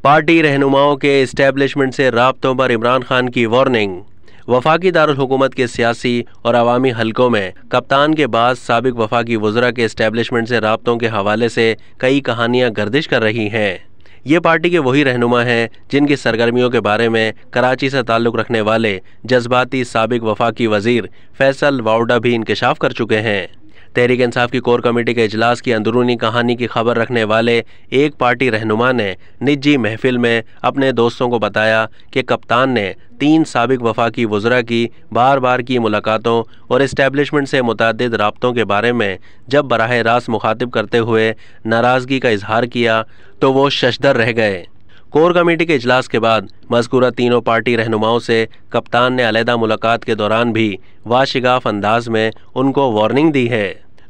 Party रहनुमाओं के establishment से राब्तों पर इमरान खान की वार्निंग। वफाकी दारुल हुकूमत के सियासी और अवामी हलकों में कप्तान के बाद साबिक वफाकी वज़रा के इस्टेब्लिशमेंट से राब्तों के हवाले से कई कहानियां गर्दिश कर रही हैं। ये पार्टी के वही रहनुमा हैं जिनकी सरगर्मियों के बारे में कराची से ताल्लुक़ रखने वाले जज्बाती साबिक वफाकी वज़ीर फैसल वाउडा भी इंकशाफ कर चुके हैं। तहरीक इंसाफ की कोर कमेटी के इजलास की अंदरूनी कहानी की खबर रखने वाले एक पार्टी रहनुमा ने निजी महफिल में अपने दोस्तों को बताया कि कप्तान ने 3 साबिक वफाकी वज़रा की बार बार की मुलाकातों और इस्टेब्लिशमेंट से मुतअद्दिद राब्तों के बारे में जब बराह रास्त मुखातिब करते हुए नाराज़गी का इजहार किया तो वो शशदर रह गए। कोर कमेटी के इजलास के बाद मज़कूरा तीनों पार्टी रहनुमाओं से कप्तान ने अलहदा मुलाकात के दौरान भी वाशिगाफ अंदाज में उनको वार्निंग दी है।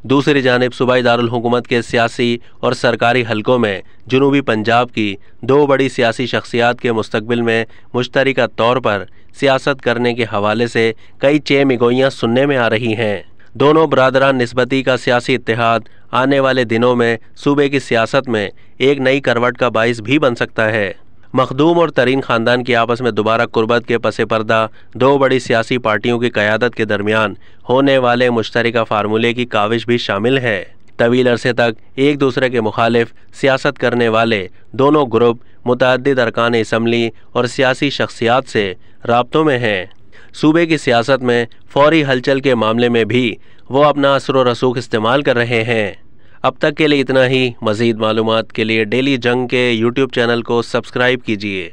दूसरी जानिब सूबाई दारुल हुकूमत के सियासी और सरकारी हलकों में जनूबी पंजाब की 2 बड़ी सियासी शख्सियात के मुस्तकबिल में मुश्तरका तौर पर सियासत करने के हवाले से कई चेमिगोइयाँ सुनने में आ रही हैं। दोनों बरादरान निस्बती का सियासी इत्तेहाद आने वाले दिनों में सूबे की सियासत में एक नई करवट का बाइस भी बन सकता है। मखदूम और तरीन ख़ानदान की आपस में दोबारा कुर्बत के पसे पर्दा 2 बड़ी सियासी पार्टियों की क़यादत के दरमियान होने वाले मुश्तरका फार्मूले की काविश भी शामिल है। तवील अरसे तक एक दूसरे के मुखालिफ सियासत करने वाले दोनों ग्रुप मुतअद्दिद अरकान असम्बली और सियासी शख्सियात से राब्तों में हैं। सूबे की सियासत में फौरी हलचल के मामले में भी वो अपना असर व रसूख इस्तेमाल कर रहे हैं। अब तक के लिए इतना ही। मज़ीद मालूमात के लिए डेली जंग के यूट्यूब चैनल को सब्सक्राइब कीजिए।